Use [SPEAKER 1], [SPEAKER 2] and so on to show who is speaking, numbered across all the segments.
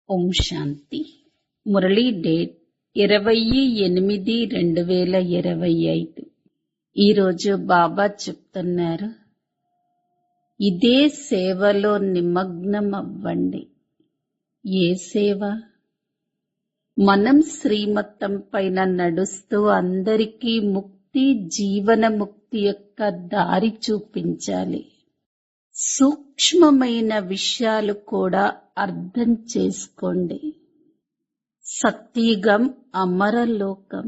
[SPEAKER 1] ఓం శాంతి. Murali date 20/8/2025. ఈరోజు బాబా చెప్తున్నారు, ఇదే సేవలో నిమగ్నం అవ్వండి. ఏ సేవ? మనం శ్రీమతం పైన నడుస్తూ అందరికీ ముక్తి, జీవన ముక్తి యొక్క దారి చూపించాలి. సూక్ష్మమైన విషయాలు కూడా అర్థం చేసుకోండి. సత్యుగం అమరలోకం.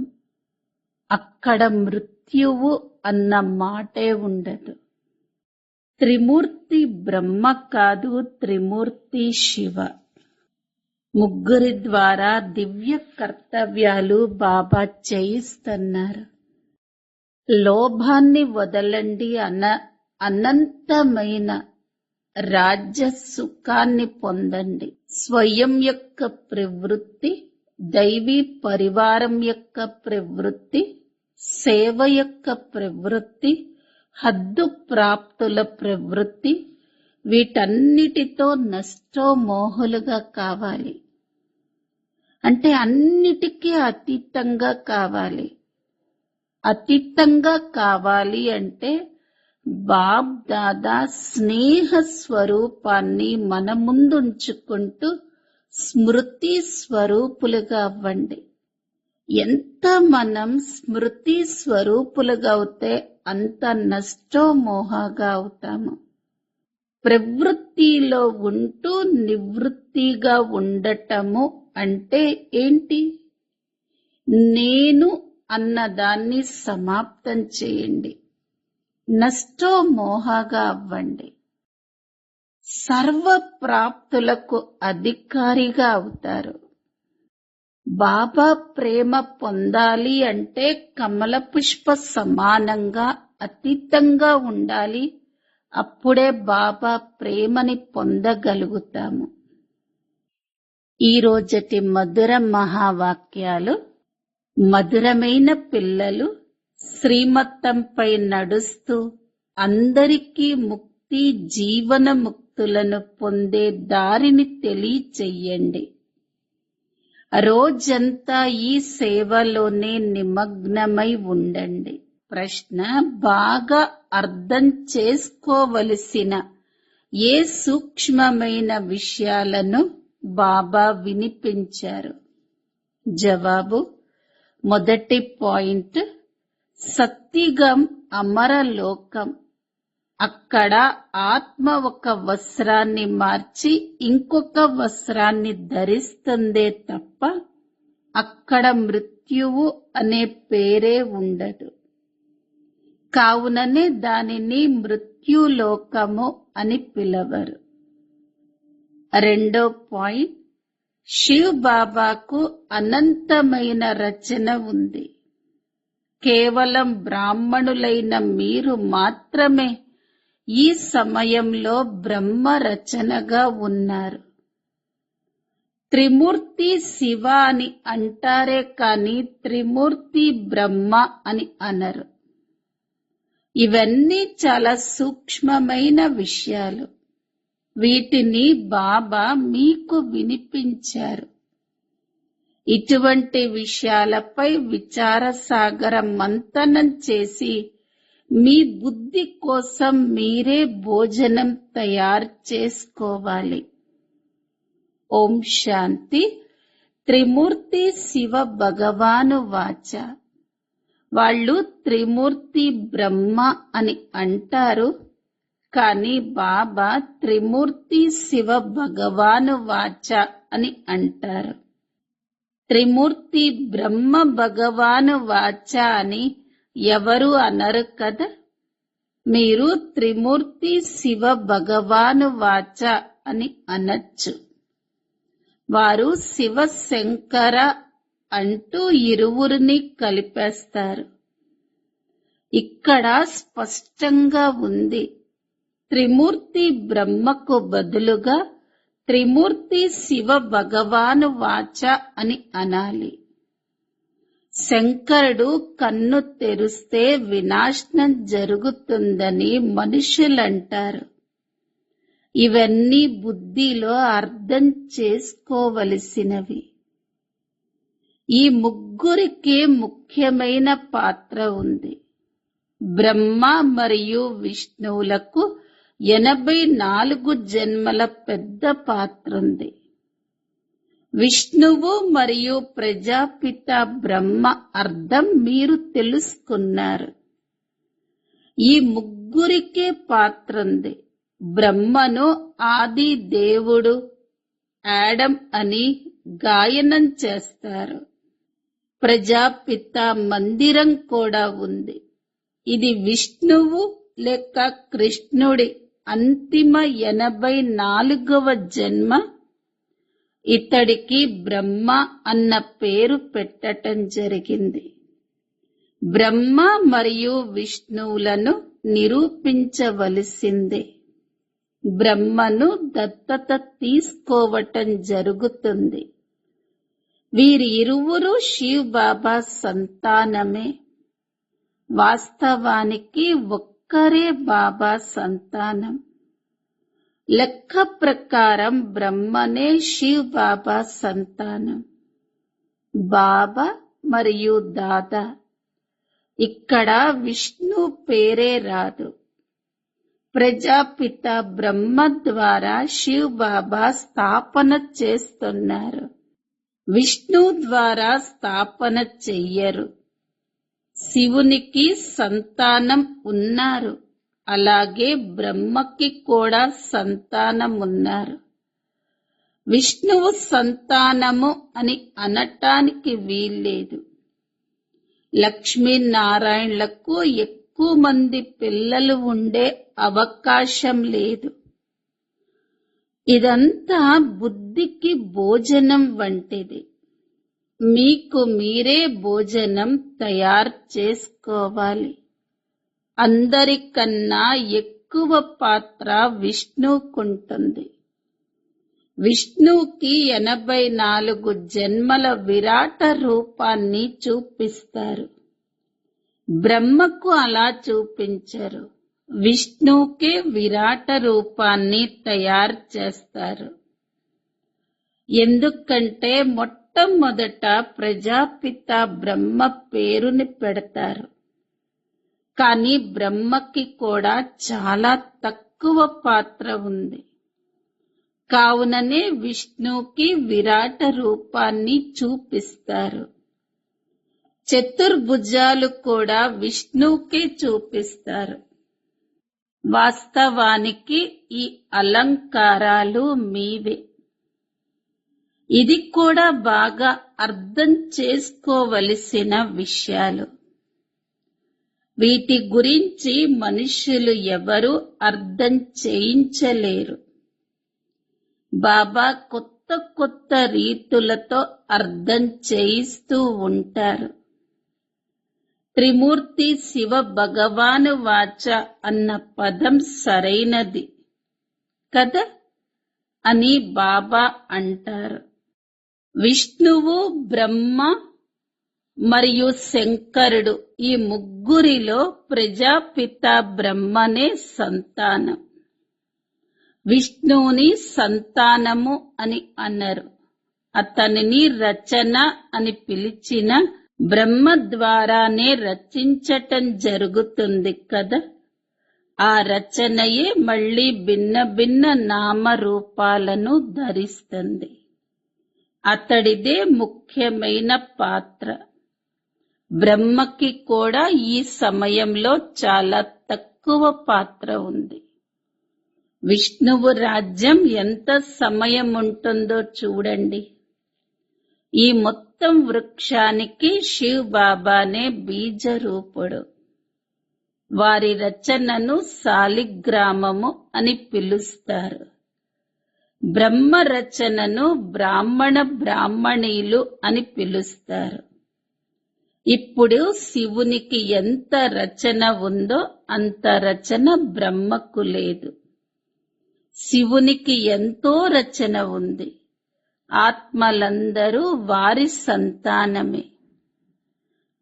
[SPEAKER 1] అక్కడ మృత్యువు అన్న మాటే ఉండదు. త్రిమూర్తి బ్రహ్మ కాదు, త్రిమూర్తి శివ. ముగ్గురి ద్వారా దివ్య కర్తవ్యాలు బాబా చేయిస్తున్నారు. లోభాన్ని వదలండి, అనంతమైన రాజ్య సుఖాన్ని పొందండి. స్వయం యొక్క ప్రవృత్తి, దైవీ పరివారం యొక్క ప్రవృత్తి, సేవ యొక్క ప్రవృత్తి, హద్దు ప్రాప్తుల ప్రవృత్తి, వీటన్నిటితో నష్టోమోహులుగా కావాలి. అంటే అన్నిటికీ అతీతంగా కావాలి. అతీతంగా కావాలి అంటే బాబ్ దాదా స్నేహ స్వరూపాన్ని మన ముందుంచుకుంటూ స్మృతి స్వరూపులుగా అవ్వండి. ఎంత మనం స్మృతి స్వరూపులుగా అవుతే అంత నష్టోమోహగా అవుతాము. ప్రవృత్తిలో ఉంటూ నివృత్తిగా ఉండటము అంటే ఏంటి? నేను అన్నదాన్ని సమాప్తం చేయండి. నష్టోమోహగా అవ్వండి. సర్వ ప్రాప్తులకు అధికారిగా అవుతారు. బాబా ప్రేమ పొందాలి అంటే కమల పుష్ప సమానంగా అతీతంగా ఉండాలి. అప్పుడే బాబా ప్రేమని పొందగలుగుతాము. ఈ రోజటి మధుర మహావాక్యాలు. మధురమైన పిల్లలు శ్రీమతంపై నడుస్తూ అందరికీ ముక్తి, జీవన ముక్తులను పొందే దారిని తెలియచెయ్యండి. రోజంతా ఈ సేవలోనే నిమగ్నమై ఉండండి. ప్రశ్న: బాగా అర్థం చేసుకోవలసిన ఏ సూక్ష్మమైన విషయాలను బాబా వినిపించారు? జవాబు: మొదటి పాయింట్, సత్యుగం అమరలోకం. అక్కడ ఆత్మ ఒక వస్త్రాన్ని మార్చి ఇంకొక వస్త్రాన్ని ధరిస్తుందే తప్ప అక్కడ మృత్యువు అనే పేరే ఉండదు. కావుననే దానిని మృత్యులోకము అని పిలవరు. రెండో పాయింట్, శివ్ బాబాకు అనంతమైన రచన ఉంది. కేవలం బ్రాహ్మణులైన మీరు మాత్రమే ఈ సమయంలో బ్రహ్మ రచనగా ఉన్నారు. త్రిమూర్తి శివ అని అంటారే కాని త్రిమూర్తి బ్రహ్మ అని అనరు. ఇవన్నీ చాలా సూక్ష్మమైన విషయాలు. వీటిని బాబా మీకు వినిపించారు. ఇటువంటి విషయాలపై విచార సాగర మంథనం చేసి మీ బుద్ధి కోసం మీరే భోజనం తయారు చేసుకోవాలి. ఓం శాంతి. త్రిమూర్తి శివ భగవాను వాచ. వాళ్ళు త్రిమూర్తి బ్రహ్మ అని అంటారు, కానీ బాబా త్రిమూర్తి శివ భగవాను వాచ అని అంటారు. త్రిమూర్తి బ్రహ్మ భగవాను వాచ అని ఎవరు అనరు కదా. మీరు త్రిమూర్తి శివ భగవాను వాచ అని అనొచ్చు. వారు శివ శంకర అంటూ ఇరువురిని కలిపేస్తారు. ఇక్కడ స్పష్టంగా ఉంది, త్రిమూర్తి బ్రహ్మకు బదులుగా త్రిమూర్తి శివ భగవాను వాచ అని అనాలి. శంకరుడు కన్ను తెరిస్తే వినాశనం జరుగుతుందని మనుషులంటారు. ఇవన్నీ బుద్ధిలో అర్థం చేసుకోవలసినవి. ఈ ముగ్గురికి ముఖ్యమైన పాత్ర ఉంది. బ్రహ్మ మరియు విష్ణువులకు 84 జన్మల పెద్ద పాత్రుంది. విష్ణువు మరియు ప్రజాపిత బ్రహ్మ అర్థం మీరు తెలుసుకున్నారు. ఈ ముగ్గురికే పాత్రుంది. బ్రహ్మను ఆది దేవుడు యాడమ్ అని గాయనం చేస్తారు. ప్రజాపిత మందిరం కూడా ఉంది. ఇది విష్ణువు లేక కృష్ణుడి అంతిమ 84వ జన్మ. ఇతడికి బ్రహ్మ అన్న పేరు పెట్టటం జరిగింది. బ్రహ్మ మరియు విష్ణువులను నిరూపించవలసిందే. బ్రహ్మను దత్తత తీసుకోవటం జరుగుతుంది. వీరిరువురు శివ్ బాబా సంతానమే. వాస్తవానికి ఒక్కరే బాబా సంతానం. లెక్క ప్రకారం బ్రహ్మనే శివ్ బాబా సంతానం. బాబా మరియు దాదా. ఇక్కడ విష్ణు పేరే రాదు. ప్రజాపిత బ్రహ్మ ద్వారా శివ్ బాబా స్థాపన చేస్తున్నారు. విష్ణు ద్వారా స్థాపన చెయ్యరు. శివునికి సంతానం ఉన్నారు. అలాగే బ్రహ్మకి కూడా సంతానం ఉన్నారు. విష్ణువు సంతానము అని అనటానికి వీల్లేదు. లక్ష్మీనారాయణలకు ఎక్కువ మంది పిల్లలు ఉండే అవకాశం లేదు. ఇదంతా బుద్ధికి భోజనం వంటిది. మీకు మీరే భోజనం తయారు చేసుకోవాలి. అందరికన్నా ఎక్కువ పాత్ర విష్ణువుకుంటుంది. విష్ణువుకి 84 జన్మల విరాట రూపాన్ని చూపిస్తారు. బ్రహ్మకు అలా చూపించరు. విష్ణువుకే విరాట రూపాన్ని తయారు చేస్తారు. ఎందుకంటే మొట్టమొదట ప్రజాపిత బ్రహ్మ పేరుని పెడతారు. కానీ బ్రహ్మకి కూడా చాలా తక్కువ పాత్ర ఉంది. కావుననే విష్ణువుకి విరాట రూపాన్ని చూపిస్తారు. చతుర్భుజాలు కూడా విష్ణువుకే చూపిస్తారు. వాస్తవానికి ఈ అలంకారాలు మీవే. ఇది కూడా బాగా అర్థం చేసుకోవలసిన విషయాలు. వీటి గురించి మనుషులు ఎవరూ అర్థం చేయించలేరు. బాబా కొత్త కొత్త రీతులతో అర్థం చేయిస్తూ ఉంటారు. త్రిమూర్తి శివ భగవాను వాచ అన్న పదం సరైనది కదా అని బాబా అంటారు. విష్ణువు, బ్రహ్మ మరియు శంకరుడు ఈ ముగ్గురిలో ప్రజాపిత బ్రహ్మనే సంతానం. విష్ణువుని సంతానము అని అన్నారు. అతనిని రచన అని పిలిచిన బ్రహ్మ ద్వారానే రచించటం జరుగుతుంది కదా. ఆ రచనయే మళ్ళీ భిన్న భిన్న నామరూపాలను ధరిస్తుంది. అతడిదే ముఖ్యమైన పాత్ర. బ్రహ్మకి కూడా ఈ సమయంలో చాలా తక్కువ పాత్ర ఉంది. విష్ణువు రాజ్యం ఎంత సమయం ఉంటుందో చూడండి. ఈ మొత్తం వృక్షానికి శివ్ బాబానే బీజ రూపుడు. వారి రచనను సాలిగ్రామము అని పిలుస్తారు. బ్రహ్మ రచనను బ్రాహ్మణీలు అని పిలుస్తారు. ఇప్పుడు శివునికి ఎంత రచన ఉందో అంత రచన బ్రహ్మకు లేదు. శివునికి ఎంతో రచన ఉంది. ఆత్మలందరూ వారి సంతానమే.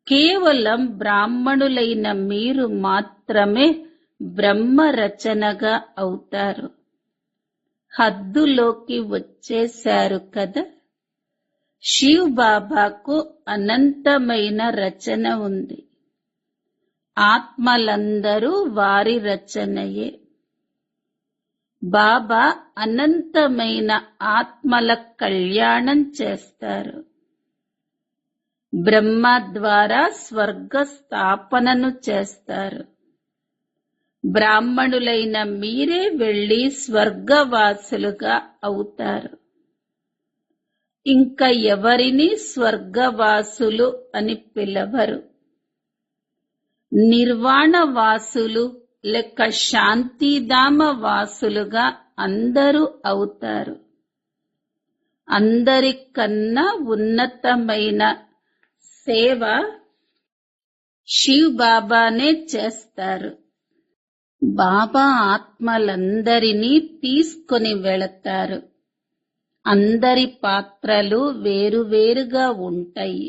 [SPEAKER 1] కేవలం బ్రాహ్మణులైన మీరు మాత్రమే బ్రహ్మ రచనగా అవుతారు. హద్దులోకి వచ్చేశారు కదా. శివ్ బాబాకు అనంతమైన రచన ఉంది. ఆత్మలందరూ వారి రచనయే. బాబా అనంతమైన ఆత్మల కళ్యాణం చేస్తారు. బ్రహ్మ ద్వారా స్వర్గ స్థాపనను చేస్తారు. బ్రాహ్మణులైన మీరే వెళ్లి స్వర్గవాసులుగా అవుతారు. ఇంకా ఎవరిని స్వర్గవాసులు అని పిలవరు. నిర్వాణవాసులు లేక శాంతిధామ వాసులుగా అందరూ అవుతారు. అందరికన్నా ఉన్నతమైన సేవ శివ్ బాబానే చేస్తారు. బాబా ఆత్మలందరినీ తీసుకొని వెళతారు. అందరి పాత్రలు వేరువేరుగా ఉంటాయి.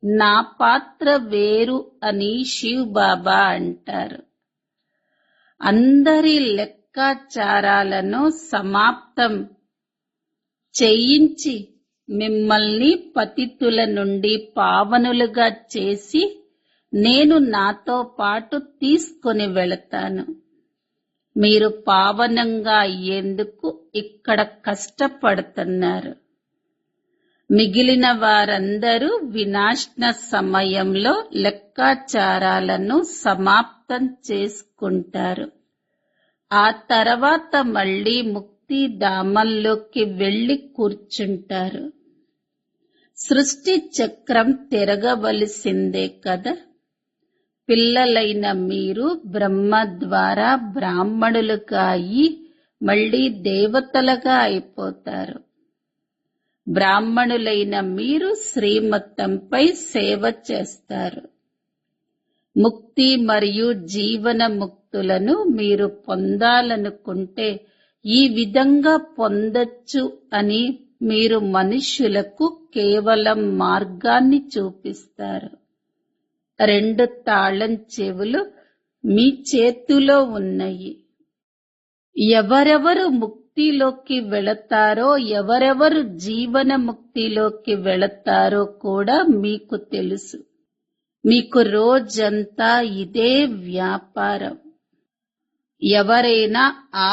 [SPEAKER 1] నా పాత్ర వేరు అని శివ్ బాబా అంటారు. అందరి లెక్కాచారాలను సమాప్తం చేయించి మిమ్మల్ని పతితుల నుండి పావనులుగా చేసి నేను నాతో పాటు తీసుకొని వెళతాను. మీరు పావనంగా అయ్యేందుకు ఇక్కడ కష్టపడుతున్నారు. మిగిలిన వారందరూ వినాశన సమయంలో లెక్కాచారాలను సమాప్తం చేసుకుంటారు. ఆ తర్వాత మళ్ళీ ముక్తిధామంలోకి వెళ్లి కూర్చుంటారు. సృష్టి చక్రం తిరగవలసిందే కదా. పిల్లలైన మీరు బ్రహ్మ ద్వారా బ్రాహ్మణులుగా అయి మళ్ళీ దేవతలుగా అయిపోతారు. బ్రాహ్మణులైన మీరు శ్రీమతంపై సేవ చేస్తారు. ముక్తి మరియు జీవన ముక్తులను మీరు పొందాలనుకుంటే ఈ విధంగా పొందొచ్చు అని మీరు మనుష్యులకు కేవలం మార్గాన్ని చూపిస్తారు. 2 తాళం చెవులు మీ చేతిలో ఉన్నాయి. ఎవరెవరు ముక్తిలోకి వెళతారో, ఎవరెవరు జీవన ముక్తిలోకి వెళతారో కూడా మీకు తెలుసు. మీకు రోజంతా ఇదే వ్యాపారం. ఎవరైనా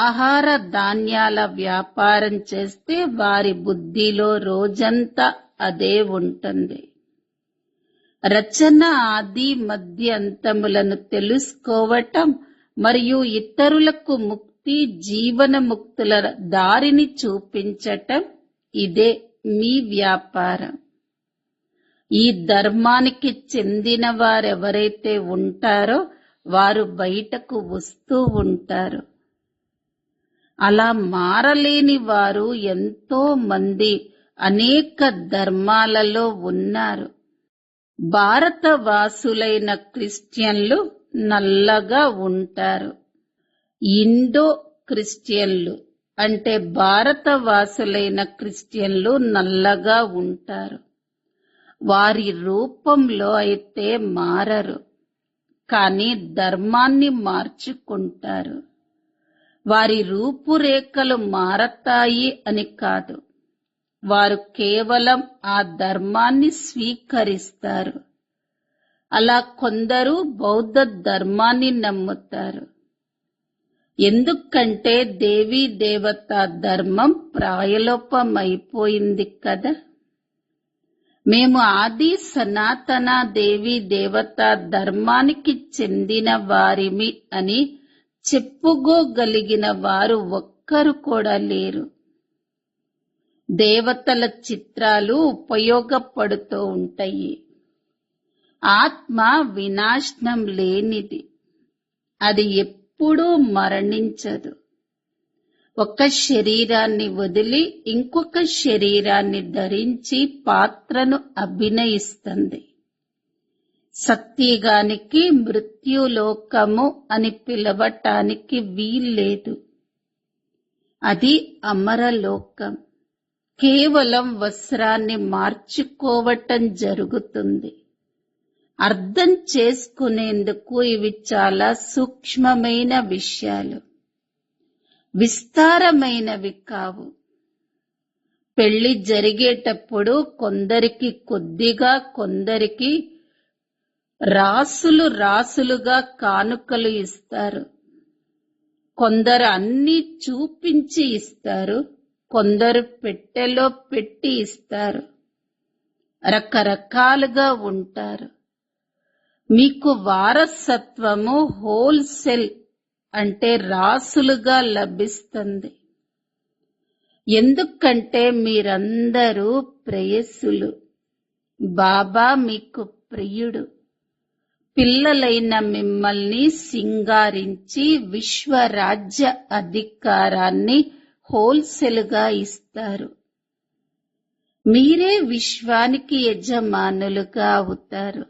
[SPEAKER 1] ఆహార ధాన్యాల వ్యాపారం చేస్తే వారి బుద్ధిలో రోజంతా అదే ఉంటుంది. రచన ఆది మధ్య అంతములను తెలుసుకోవటం మరియు ఇతరులకు ముక్తి జీవన ముక్తుల దారిని చూపించటం ఇదే మీ వ్యాపారం. ఈ ధర్మానికి చెందిన వారెవరైతే ఉంటారో వారు బయటకు వస్తూ ఉంటారు. అలా మారలేని వారు ఎంతో మంది అనేక ధర్మాలలో ఉన్నారు. భారతవాసులైన క్రిస్టియన్లు నల్లగా ఉంటారు. ఇండో క్రిస్టియన్లు అంటే భారతవాసులైన క్రిస్టియన్లు నల్లగా ఉంటారు. వారి రూపంలో అయితే మారరు, కానీ ధర్మాన్ని మార్చుకుంటారు. వారి రూపురేఖలు మారతాయి అని కాదు, వారు కేవలం ఆ ధర్మాన్ని స్వీకరిస్తారు. అలా కొందరు బౌద్ధ ధర్మాన్ని నమ్ముతారు. ఎందుకంటే దేవీ దేవత ధర్మం ప్రాయలోపమైపోయింది కదా. మేము ఆది సనాతన దేవీ దేవత ధర్మానికి చెందిన వారిమి అని చెప్పుకోగలిగిన వారు ఒక్కరు కూడా లేరు. దేవతల చిత్రాలు ఉపయోగపడుతూ ఉంటాయి. ఆత్మ వినాశనం లేనిది, అది ఎప్పుడూ మరణించదు. ఒక శరీరాన్ని వదిలి ఇంకొక శరీరాన్ని ధరించి పాత్రను అభినయిస్తుంది. సత్యగానికి మృత్యులోకము అని పిలవటానికి వీల్లేదు. అది అమరలోకం. కేవలం వస్త్రాన్ని మార్చుకోవటం జరుగుతుంది. అర్థం చేసుకునేందుకు ఇవి చాలా సూక్ష్మమైన విషయాలు. విస్తారమైనవి కావు. పెళ్లి జరిగేటప్పుడు కొందరికి కొద్దిగా, కొందరికి రాసులు రాసులుగా కానుకలు ఇస్తారు. కొందరు అన్నీ చూపించి ఇస్తారు, కొందరు పెట్టెలో పెట్టి ఇస్తారు. రకరకాలుగా ఉంటారు. మీకు వారసత్వము హోల్సేల్ అంటే రాసులుగా లభిస్తుంది. ఎందుకంటే మీరందరూ ప్రేయసులు. బాబా మీకు ప్రియుడు. పిల్లలైన మిమ్మల్ని సింగారించి విశ్వరాజ్య అధికారాన్ని హోల్సేలుగా ఇస్తారు. మీరే విశ్వానికి యజమానులుగా అవుతారు.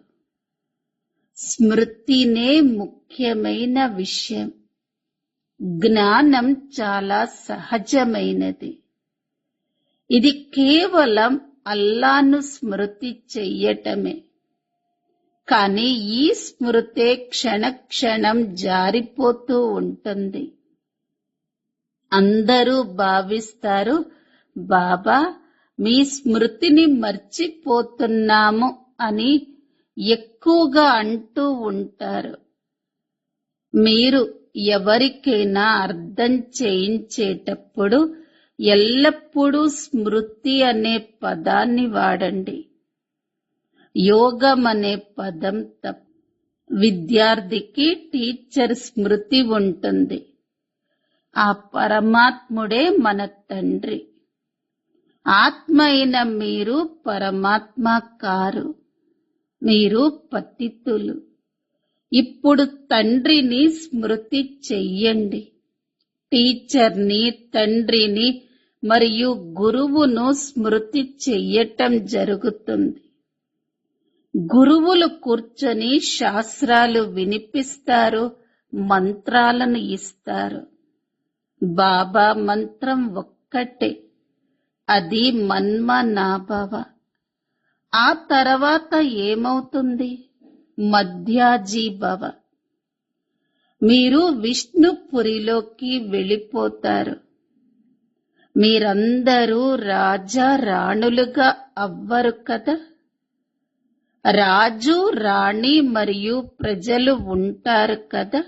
[SPEAKER 1] స్మృతినే ముఖ్యమైన విషయం. జ్ఞానం చాలా సహజమైనది. ఇది కేవలం అల్లాను స్మృతి చెయ్యటమే. కానీ ఈ స్మృతే క్షణక్షణం జారిపోతూ ఉంటుంది. అందరూ భావిస్తారు, బాబా మీ స్మృతిని మర్చిపోతున్నాము అని ఎక్కువగా అంటూ ఉంటారు. మీరు ఎవరికైనా అర్థం చేయించేటప్పుడు ఎల్లప్పుడూ స్మృతి అనే పదాన్ని వాడండి. యోగం అనే పదం తప్ప. విద్యార్థికి టీచర్ స్మృతి ఉంటుంది. ఆ పరమాత్ముడే మన తండ్రి. ఆత్మ అయిన మీరు పరమాత్మ కారు. మీరు పతితులు. ఇప్పుడు తండ్రిని స్మృతి చెయ్యండి. టీచర్ని, తండ్రిని మరియు గురువును స్మృతి చెయ్యటం జరుగుతుంది. గురువులు కూర్చొని శాస్త్రాలు వినిపిస్తారు, మంత్రాలను ఇస్తారు. బాబా మంత్రం ఒక్కటే, అది మన్మనాభవ. ఆ తర్వాత ఏమవుతుంది? మధ్యాజీభవ. మీరు విష్ణుపురిలోకి వెళ్ళిపోతారు. మీరందరూ రాజా రాణులుగా అవ్వరు కదా. రాజు, రాణి మరియు ప్రజలు ఉంటారు కదా.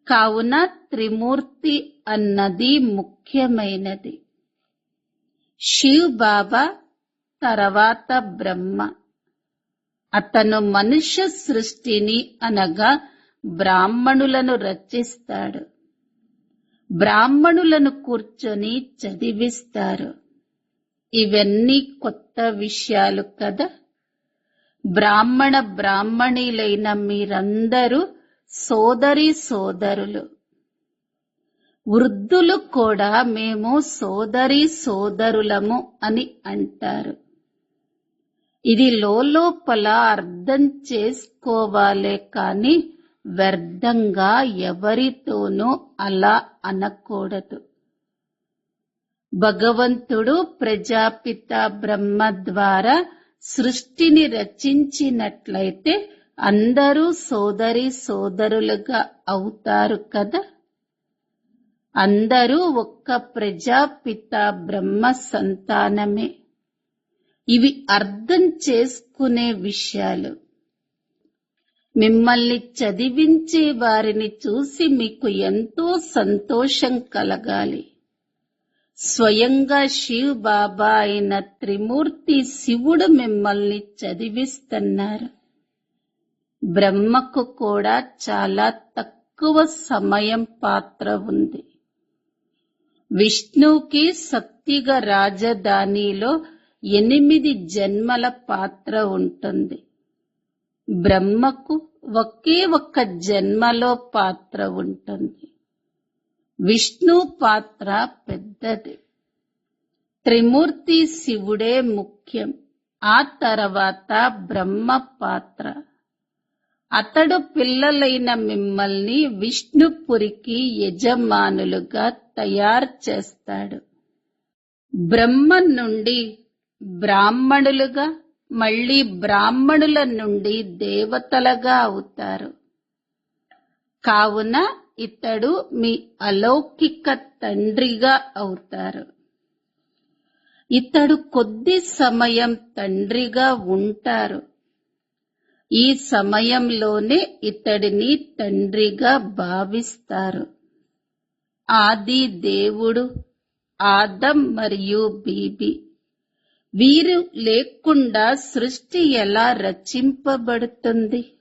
[SPEAKER 1] కావున త్రిమూర్తి అన్నది ముఖ్యమైనది. శివ్ బాబా తర్వాత బ్రహ్మ. అతను మనుష్య సృష్టిని అనగా బ్రాహ్మణులను రచిస్తాడు. బ్రాహ్మణులను కూర్చొని చదివిస్తారు. ఇవన్నీ కొత్త విషయాలు కదా. బ్రాహ్మణీలైన మీరందరూ సోదరీ సోదరులు. వృద్ధులు కూడా మేము సోదరీ సోదరులము అని అంటారు. ఇది లోపల అర్థం చేసుకోవాలే కాని వ్యర్థంగా ఎవరితోనూ అలా అనకూడదు. భగవంతుడు ప్రజాపిత బ్రహ్మ ద్వారా సృష్టిని రచించినట్లయితే అందరూ సోదరీ సోదరులుగా అవుతారు కదా. అందరూ ఒక్క ప్రజాపిత బ్రహ్మ సంతానమే. ఇవి అర్థం చేసుకునే విషయాలు. మిమ్మల్ని చదివించే వారిని చూసి మీకు ఎంతో సంతోషం కలగాలి. స్వయంగా శివ్ బాబా అయిన త్రిమూర్తి శివుడు మిమ్మల్ని చదివిస్తున్నారు. బ్రహ్మకు కూడా చాలా తక్కువ సమయం పాత్ర ఉంది. విష్ణువుకి శక్తిగా రాజధానిలో 8 జన్మల పాత్ర ఉంటుంది. బ్రహ్మకు ఒకే ఒక్క జన్మలో పాత్ర ఉంటుంది. విష్ణు పాత్ర పెద్దది. త్రిమూర్తి శివుడే ముఖ్యం. ఆ తర్వాత బ్రహ్మ పాత్ర. అతడు పిల్లలైన మిమ్మల్ని విష్ణుపురికి యజమానులుగా తయారు చేస్తాడు. బ్రహ్మ నుండి బ్రాహ్మణులుగా, మళ్ళీ బ్రాహ్మణుల నుండి దేవతలుగా అవుతారు. కావున ఇతడు మీ అలౌకిక తండ్రిగా అవుతారు. ఇతడు కొద్ది సమయం తండ్రిగా ఉంటారు. ఈ సమయంలోనే ఇతడిని తండ్రిగా భావిస్తారు. ఆది దేవుడు ఆదం మరియు బీబీ వీరు లేకుండా సృష్టి ఎలా రచింపబడుతుంది?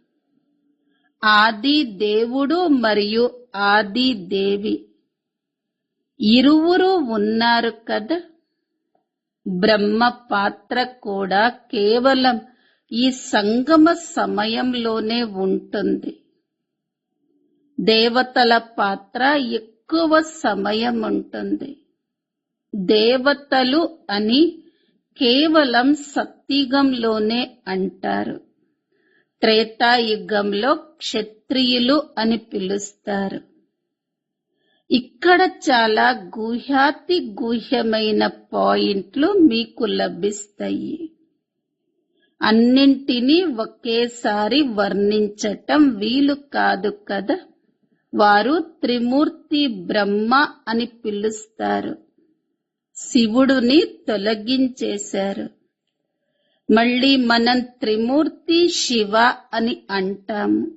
[SPEAKER 1] ఆది దేవుడు మరియు ఆది దేవి ఇరువురు ఉన్నారు కదా. బ్రహ్మ పాత్ర కూడా కేవలం ఈ సంగమ సమయంలోనే ఉంటుంది. దేవతల పాత్ర ఎక్కువ సమయం ఉంటుంది. దేవతలు అని కేవలం సత్యుగంలోనే అంటారు. త్రేతాయుగంలో క్షత్రియులు అని పిలుస్తారు. ఇక్కడ చాలా గుహ్యాతి గుహ్యమైన పాయింట్లు మీకు లభిస్తాయి. అన్నింటినీ ఒకేసారి వర్ణించటం వీలు కాదు కదా. వారు త్రిమూర్తి బ్రహ్మ అని పిలుస్తారు. శివుడుని తొలగించేశారు. మళ్ళీ మనం త్రిమూర్తి శివ అని అంటాము.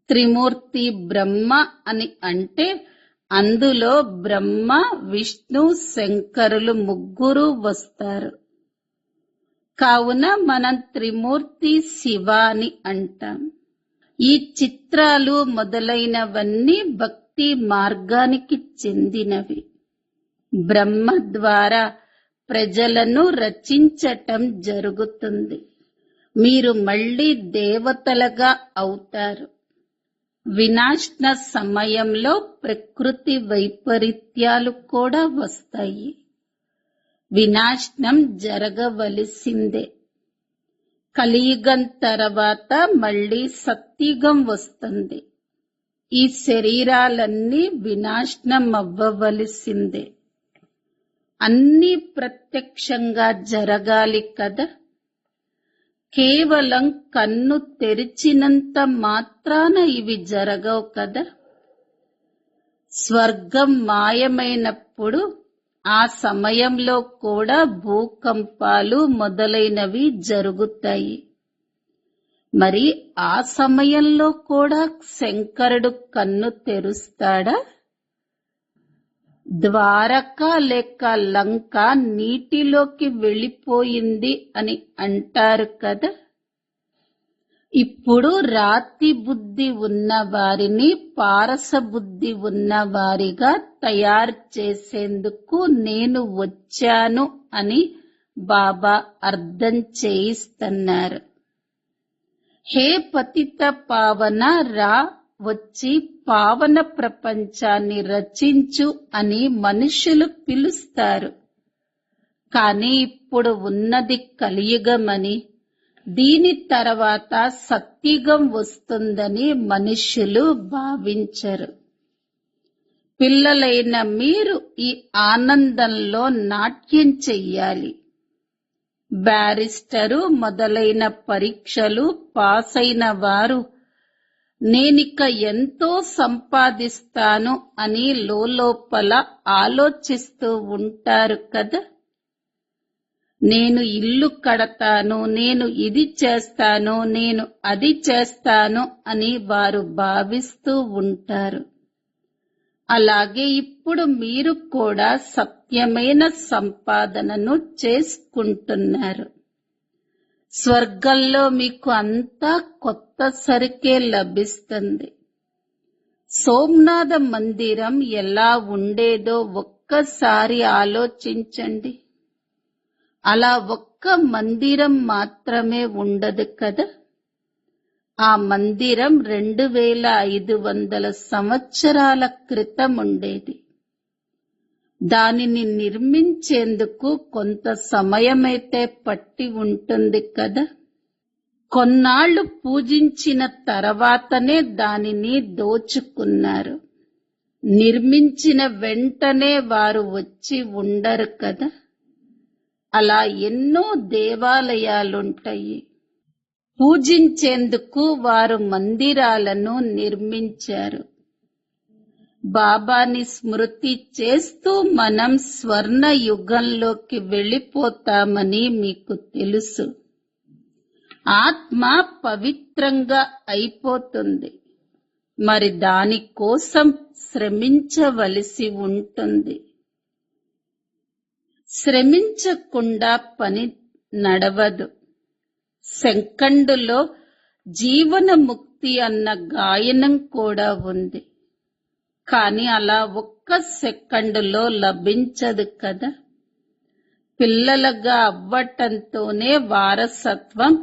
[SPEAKER 1] త్రిమూర్తి బ్రహ్మ అని అంటే అందులో బ్రహ్మ, విష్ణు, శంకరులు ముగ్గురు వస్తారు. కావున మనం త్రిమూర్తి శివ అని అంటాం. ఈ చిత్రాలు మొదలైనవన్నీ భక్తి మార్గానికి చెందినవి. బ్రహ్మ ద్వారా ప్రజలను రచించటం జరుగుతుంది. మీరు మళ్ళీ దేవతలుగా అవుతారు. వినాశన సమయంలో ప్రకృతి వైపరీత్యాలు కూడా వస్తాయి. వినాశనం జరగవలసిందే. కలియుగం తర్వాత మళ్ళీ సత్యుగం వస్తుంది. ఈ శరీరాలన్నీ వినాశనం అవ్వవలసిందే. అన్నీ ప్రత్యక్షంగా జరగాలి కదా. కేవలం కన్ను తెరిచినంత మాత్రాన ఇవి జరగవు కదా. స్వర్గం మాయమైనప్పుడు ఆ సమయంలో కూడా భూకంపాలు మొదలైనవి జరుగుతాయి. మరి ఆ సమయంలో కూడా శంకరుడు కన్ను తెరుస్తాడా? ద్వారక లేక లంక నీటిలోకి వెళ్ళిపోయింది అని అంటారు కదా. ఇప్పుడు రాతి బుద్ధి ఉన్న వారిని పారస బుద్ధి ఉన్న వారిగా తయారు చేసేందుకు నేను వచ్చాను అని బాబా అర్థం చేయిస్తున్నారు. హే పతిత పావన, రా వచ్చి పావన ప్రపంచాన్ని రచించు అని మనుషులు పిలుస్తారు. కానీ ఇప్పుడు ఉన్నది కలియుగమని, దీని తర్వాత సత్యుగం వస్తుందని మనుషులు భావించరు. పిల్లలైన మీరు ఈ ఆనందంలో నాట్యం చెయ్యాలి. బ్యారిస్టరు మొదలైన పరీక్షలు పాస్ అయిన వారు నేనిక ఎంతో సంపాదిస్తాను అని లోపల ఆలోచిస్తూ ఉంటారు కదా. నేను ఇల్లు కడతాను, నేను ఇది చేస్తాను, నేను అది చేస్తాను అని వారు భావిస్తూ ఉంటారు. అలాగే ఇప్పుడు మీరు కూడా సత్యమైన సంపాదనను చేసుకుంటున్నారు. స్వర్గంలో మీకు అంతా కొత్త సరుకే లభిస్తుంది. సోమనాథ మందిరం ఎలా ఉండేదో ఒక్కసారి ఆలోచించండి. అలా ఒక్క మందిరం మాత్రమే ఉండదు కదా. ఆ మందిరం 2500 సంవత్సరాల క్రితం ఉండేది. దానిని నిర్మించేందుకు కొంత సమయమైతే పట్టి ఉంటుంది కదా. కొన్నాళ్లు పూజించిన తర్వాతనే దానిని దోచుకున్నారు. నిర్మించిన వెంటనే వారు వచ్చి ఉండరు కదా. అలా ఎన్నో దేవాలయాలుంటాయి. పూజించేందుకు వారు మందిరాలను నిర్మించారు. బాబాని స్మృతి చేస్తూ మనం స్వర్ణ యుగంలోకి వెళ్ళిపోతామని మీకు తెలుసు. ఆత్మ పవిత్రంగా అయిపోతుంది. మరి దానికోసం శ్రమించవలసి ఉంటుంది. శ్రమించకుండా పని నడవదు. సెకండులో జీవన ముక్తి అన్న గాయనం కూడా ఉంది. కానీ అలా ఒక్క సెకండులో లభించదు కదా. పిల్లలుగా అవ్వటంతోనే వారసత్వం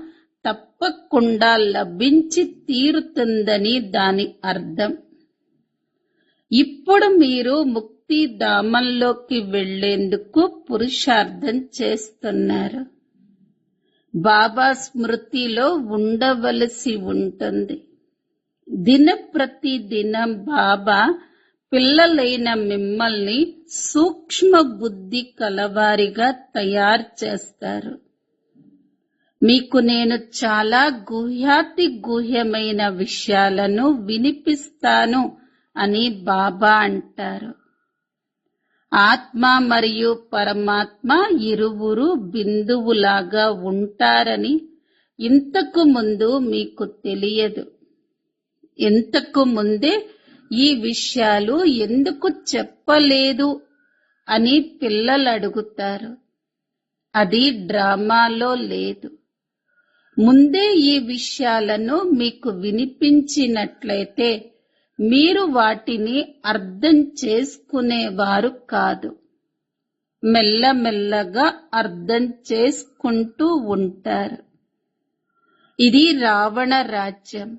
[SPEAKER 1] తప్పకుండా లభించి తీరుతుందని దాని అర్థం. ఇప్పుడు మీరు ముక్తిధామంలోకి వెళ్లేందుకు పురుషార్థం చేస్తున్నారు. బాబా స్మృతిలో ఉండవలసి ఉంటుంది. దినప్రతి దినం బాబా పిల్లలైన మిమ్మల్ని సూక్ష్మ బుద్ధి కలవారిగా తయారు చేస్తారు. మీకు నేను చాలా గుహ్యాతి గుహ్యమైన విషయాలను వినిపిస్తాను అని బాబా అంటారు. ఆత్మ మరియు పరమాత్మ ఇరువురు బిందువులాగా ఉంటారని ఇంతకు ముందు మీకు తెలియదు. ఇంతకు ముందే ఈ విషయాలు ఎందుకు చెప్పలేదు అని పిల్లలు అడుగుతారు. అది డ్రామాలో లేదు. ముందే ఈ విషయాలను మీకు వినిపించినట్లయితే మీరు వాటిని అర్థం చేసుకునేవారు కాదు. మెల్లమెల్లగా అర్థం చేసుకుంటూ ఉంటారు. ఇది రావణ రాజ్యం.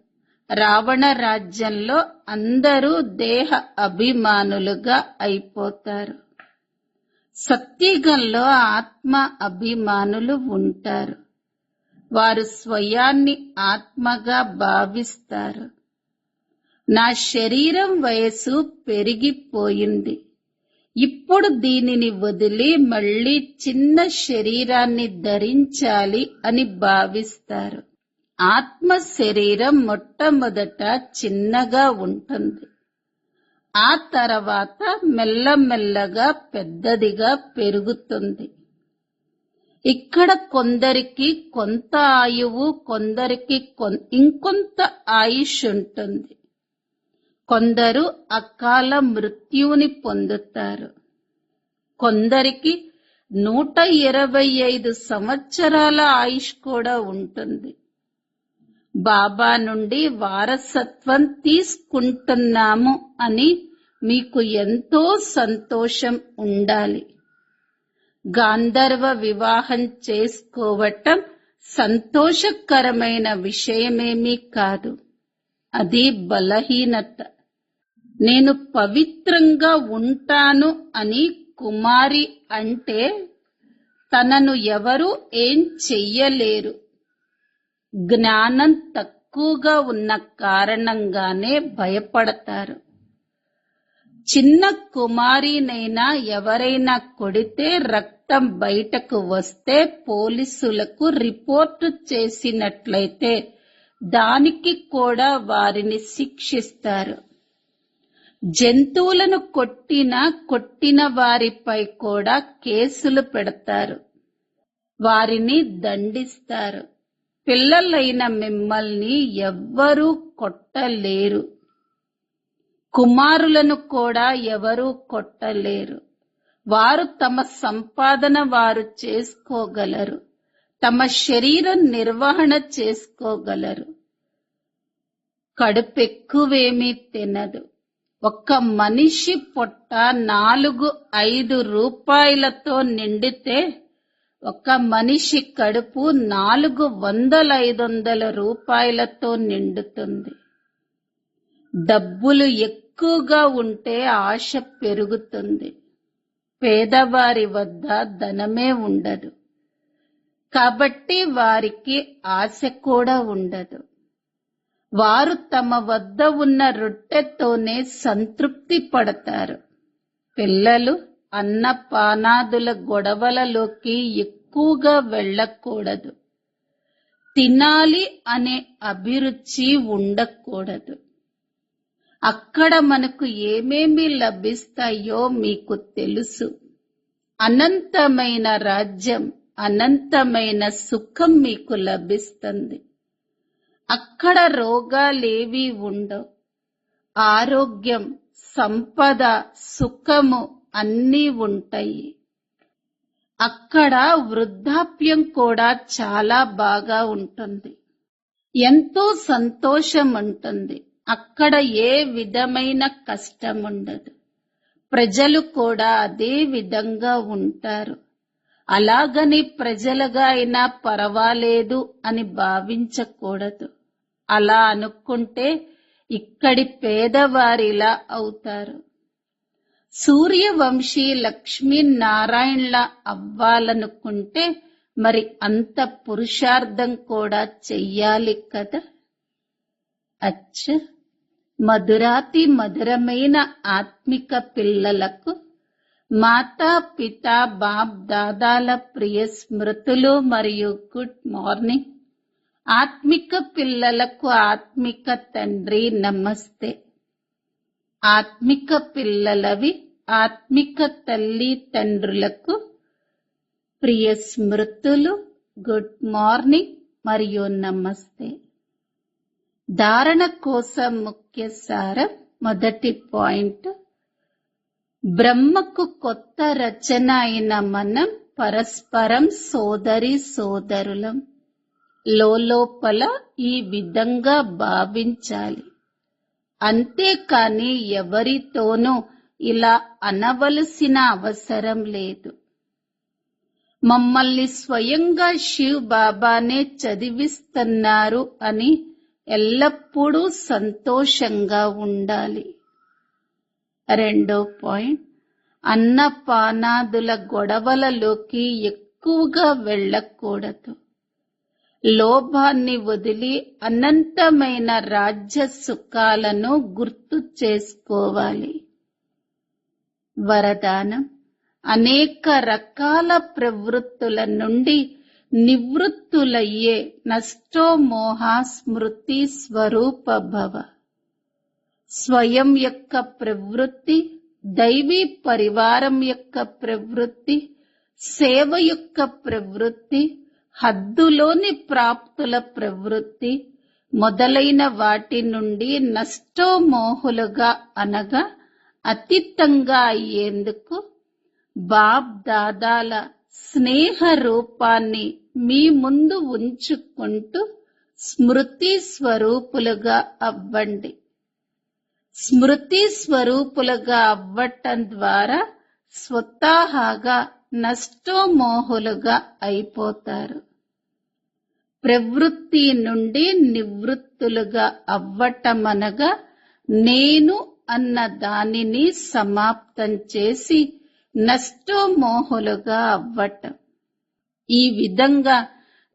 [SPEAKER 1] రావణ రాజ్యంలో అందరూ దేహ అభిమానులుగా అయిపోతారు. సత్యుగంలో ఆత్మ అభిమానులు ఉంటారు. వారు స్వయాన్ని ఆత్మగా భావిస్తారు. నా శరీరం వయసు పెరిగిపోయింది. ఇప్పుడు దీనిని వదిలి మళ్ళీ చిన్న శరీరాన్ని ధరించాలి అని భావిస్తారు. ఆత్మ శరీరం మొట్టమొదట చిన్నగా ఉంటుంది. ఆ తర్వాత మెల్లమెల్లగా పెద్దదిగా పెరుగుతుంది. ఇక్కడ కొందరికి కొంత ఆయువు, కొందరికి ఇంకొంత ఆయుష్ ఉంటుంది. కొందరు అకాల మృత్యువుని పొందుతారు. కొందరికి 125 సంవత్సరాల ఆయుష్ కూడా ఉంటుంది. బాబా నుండి వారసత్వం తీసుకుంటున్నాము అని మీకు ఎంతో సంతోషం ఉండాలి. గాంధర్వ వివాహం చేసుకోవటం సంతోషకరమైన విషయమేమీ కాదు. అది బలహీనత. నేను పవిత్రంగా ఉంటాను అని కుమారి అంటే తనను ఎవరూ ఏం చెయ్యలేరు. జ్ఞానం తక్కువగా ఉన్న కారణంగానే భయపడతారు. చిన్న కుమారినైనా ఎవరైనా కొడితే రక్తం బయటకు వస్తే పోలీసులకు రిపోర్టు చేసినట్లయితే దానికి కూడా వారిని శిక్షిస్తారు. జంతువులను కొట్టిన వారిపై కూడా కేసులు పెడతారు. వారిని దండిస్తారు. పిల్లలైన మిమ్మల్ని ఎవ్వరూ కొట్టలేరు. కుమారులను కూడా ఎవరూ కొట్టలేరు. వారు తమ సంపాదన వారు చేసుకోగలరు. తమ శరీరం నిర్వహణ చేసుకోగలరు. కడుపెక్కువేమీ తినదు. ఒక్క మనిషి పొట్ట 4-5 రూపాయలతో నిండితే ఒక మనిషి కడుపు 400-500 రూపాయలతో నిండుతుంది. డబ్బులు ఎక్కువగా ఉంటే ఆశ పెరుగుతుంది. పేదవారి వద్ద ధనమే ఉండదు. కాబట్టి వారికి ఆశ కూడా ఉండదు. వారు తమ వద్ద ఉన్న రొట్టెతోనే సంతృప్తి పడతారు. పిల్లలు అన్నపానాదుల గొడవలలోకి ఎక్కువగా వెళ్ళకూడదు. తినాలి అనే అభిరుచి ఉండకూడదు. అక్కడ మనకు ఏమేమి లభిస్తాయో మీకు తెలుసు. అనంతమైన రాజ్యం, అనంతమైన సుఖం మీకు లభిస్తుంది. అక్కడ రోగాలేవీ ఉండవు. ఆరోగ్యం, సంపద, సుఖము అన్నీ ఉంటాయి. అక్కడ వృద్ధాప్యం కూడా చాలా బాగా ఉంటుంది. ఎంతో సంతోషం ఉంటుంది. అక్కడ ఏ విధమైన కష్టం ఉండదు. ప్రజలు కూడా అదే విధంగా ఉంటారు. అలాగని ప్రజలుగా అయినా పర్వాలేదు అని భావించకూడదు. అలా అనుకుంటే ఇక్కడి పేదవారిలా అవుతారు. సూర్యవంశీ లక్ష్మీనారాయణల అవ్వాలనుకుంటే మరి అంత పురుషార్థం కూడా చెయ్యాలి కదా. అచ్చ, మధురాతి మధురమైన ఆత్మిక పిల్లలకు మాతా పిత బాప్ దాదాల ప్రియ స్మృతులు మరియు గుడ్ మార్నింగ్. ఆత్మిక పిల్లలకు ఆత్మిక తండ్రి నమస్తే. ఆత్మిక పిల్లలవి ఆత్మిక తల్లి తండ్రులకు ప్రియ స్మృతులు, గుడ్ మార్నింగ్ మరియు నమస్తే. ధారణ కోసం ముఖ్య సారం. మొదటి పాయింట్, బ్రహ్మకు కొత్త రచన అయిన మనం పరస్పరం సోదరి సోదరులం. లోపల ఈ విధంగా భావించాలి. అంతేకాని ఎవరితోనూ ఇలా అనవలసిన అవసరం లేదు. మమ్మల్ని స్వయంగా శివ్ బాబానే చదివిస్తున్నారు అని ఎల్లప్పుడూ సంతోషంగా ఉండాలి. రెండో పాయింట్, అన్నపానాదుల గొడవలలోకి ఎక్కువగా వెళ్ళకూడదు. లోభాన్ని వదిలి అనంతమైన రాజ్య సుఖాలను గుర్తు చేసుకోవాలి. వరదానం, అనేక రకాల ప్రవృత్తుల నుండి నివృత్తులయ్యే నష్టోమోహ స్మృతి స్వరూప భవ. స్వయం యొక్క ప్రవృత్తి, దైవీ పరివారం యొక్క ప్రవృత్తి, సేవ యొక్క ప్రవృత్తి, హద్దులోని ప్రాప్తుల ప్రవృత్తి మొదలైన వాటి నుండి నష్టోమోహులుగా అనగా అతీతంగా అయ్యేందుకు బాప్ దాదాల స్నేహ రూపాన్ని మీ ముందు ఉంచుకుంటూ స్మృతి స్వరూపులుగా అవ్వండి. స్మృతి స్వరూపులుగా అవ్వటం ద్వారా స్వతహాగా నష్టోమోహులుగా అయిపోతారు. ప్రవృత్తి నుండి నివృత్తులుగా అవ్వటమనగా నేను అన్న దానిని సమాప్తం చేసి నష్టోమోహులుగా అవ్వటం. ఈ విధంగా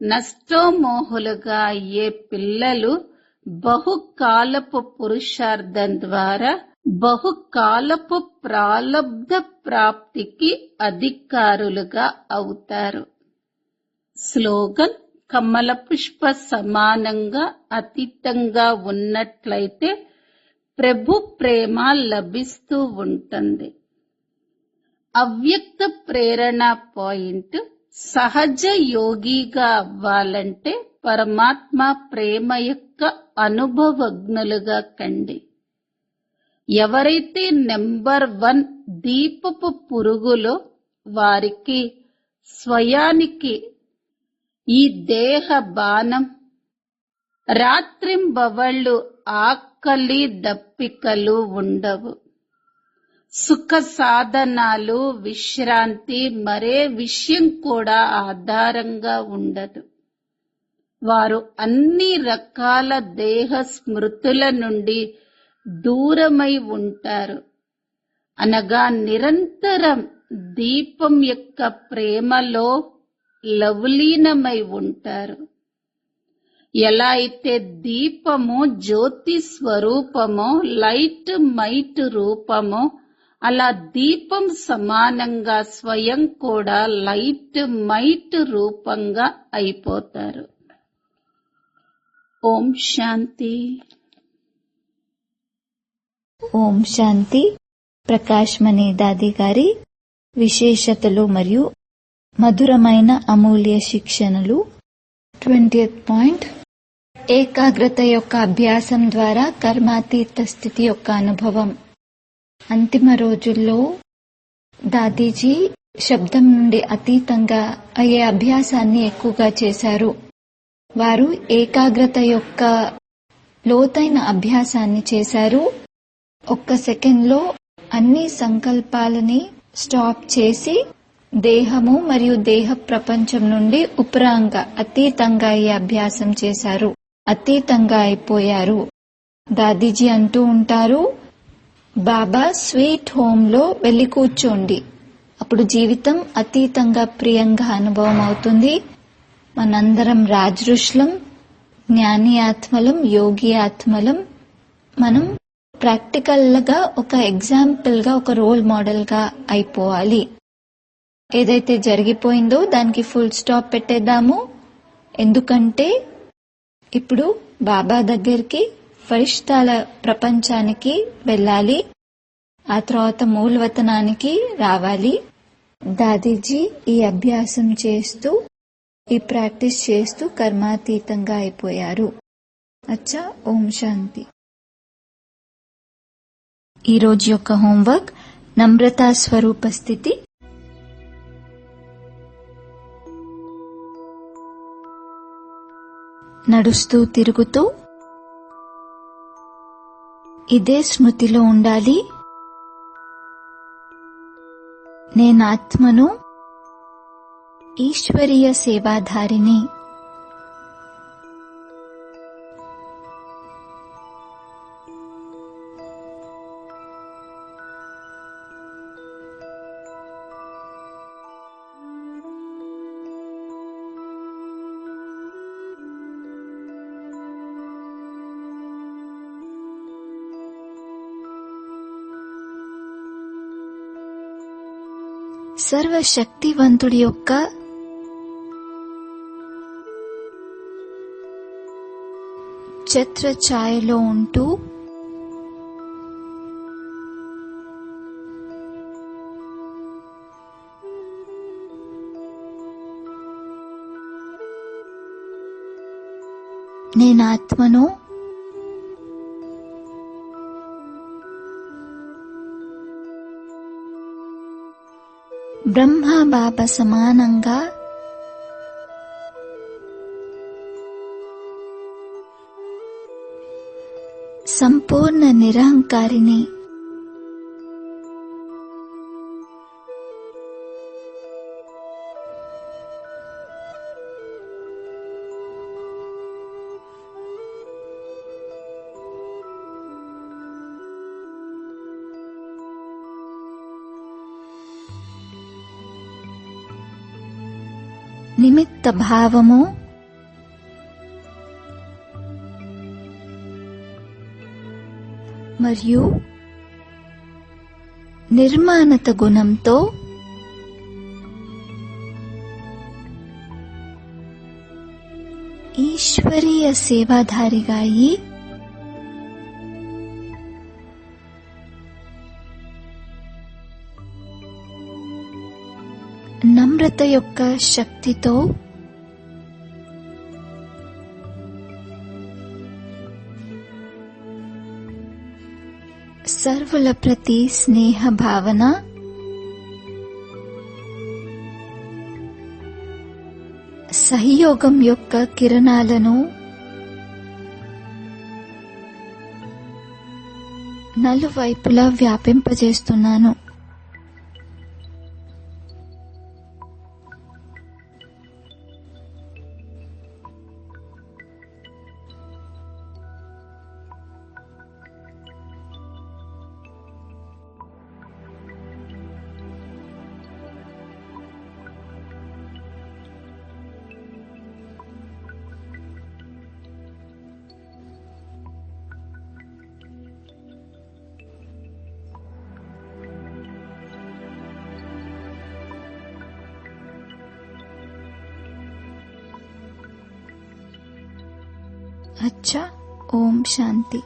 [SPEAKER 1] నష్టోమోహులుగా అయ్యే పిల్లలు బహుకాలపు పురుషార్థం ద్వారా బహుకాలపు ప్రాలబ్ధ ప్రాప్తికి అధికారులుగా అవుతారు. స్లోగన్, కమల పుష్ప సమానంగా అతీతంగా ఉన్నట్లయితే ప్రభు ప్రేమ లభిస్తూ ఉంటుంది. అవ్యక్త ప్రేరణ పాయింట్, సహజ యోగిగా అవ్వాలంటే పరమాత్మ ప్రేమ యొక్క అనుభవజ్ఞులుగా కండి. ఎవరైతే నెంబర్ 1 దీపపు పురుగులో వారికి స్వయానికి ఈ దేహ బాణం, రాత్రింబవళ్ళు ఆకలి దప్పికలు ఉండవు. సుఖ సాధనాలు, విశ్రాంతి, మరే విషయం కూడా ఆధారంగా ఉండదు. వారు అన్ని రకాల దేహ స్మృతుల నుండి దూరమై ఉంటారు. అనగా నిరంతరం దీపం యొక్క ప్రేమలో లవలీనమై ఉంటారు. ఎలా అయితే దీపము జ్యోతి స్వరూపమో, లైట్ మైట్ రూపమో, అలా దీపం సమానంగా స్వయం కూడా లైట్ మైట్ రూపంగా అయిపోతారు. ఓం శాంతి.
[SPEAKER 2] ఓం శాంతి. ప్రకాష్ మణి దాది గారి విశేషతలు మరియు మధురమైన అమూల్య శిక్షణలు. 20th పాయింట్, ఏకాగ్రత యొక్క అభ్యాసం ద్వారా కర్మాతీత స్థితి యొక్క అనుభవం. అంతిమ రోజుల్లో దాదీజీ శబ్దం నుండి అతీతంగా అయ్యే అభ్యాసాన్ని ఎక్కువగా చేశారు. వారు ఏకాగ్రత యొక్క లోతైన అభ్యాసాన్ని చేశారు. 1 సెకండ్లో అన్ని సంకల్పాలని స్టాప్ చేసి దేహము మరియు దేహ ప్రపంచం నుండి ఉపరాంగ అతీతంగా అయ్యే అభ్యాసం చేశారు. అతీతంగా అయిపోయారు. దాదీజీ అంటూ ఉంటారు, బాబా స్వీట్ హోమ్లో వెళ్లి కూర్చోండి, అప్పుడు జీవితం అతీతంగా ప్రియంగా అనుభవం అవుతుంది. మనందరం రాజఋషులం, జ్ఞాని ఆత్మలం, యోగి ఆత్మలం. మనం ప్రాక్టికల్ గా ఒక ఎగ్జాంపుల్ గా, ఒక రోల్ మోడల్ గా అయిపోవాలి. ఏదైతే జరిగిపోయిందో దానికి ఫుల్ స్టాప్ పెట్టేద్దాము. ఎందుకంటే ఇప్పుడు బాబా దగ్గరికి, ఫరిష్తాల ప్రపంచానికి వెళ్ళాలి. ఆ తర్వాత మూలవతనానికి రావాలి. దాదీజీ ఈ అభ్యాసం చేస్తూ, ఈ ప్రాక్టీస్ చేస్తూ కర్మాతీతంగా అయిపోయారు. అచ్చా, ఓం శాంతి. ఈ రోజు యొక్క హోంవర్క్ నమ్రతా స్వరూప స్థితి. నడుస్తూ తిరుగుతూ ఇదే స్మృతిలో ఉండాలి. నేనాత్మను, ఈశ్వరీయ సేవాధారిని. సర్వశక్తివంతుడి యొక్క ఛత్రఛాయలో ఉంటూ నేనాత్మను, బ్రహ్మ బాబా సమానంగా సంపూర్ణ నిరహంకారిని. నిమిత్త భావము మరియు నిర్మాణత గుణంతో ఈశ్వరీయ సేవాధారిగా అయి నమ్రత యొక్క శక్తితో సర్వుల ప్రతి స్నేహ భావన, సహయోగం యొక్క కిరణాలను నలువైపులా వ్యాపింపజేస్తున్నాను. अच्छा, ओम शांति.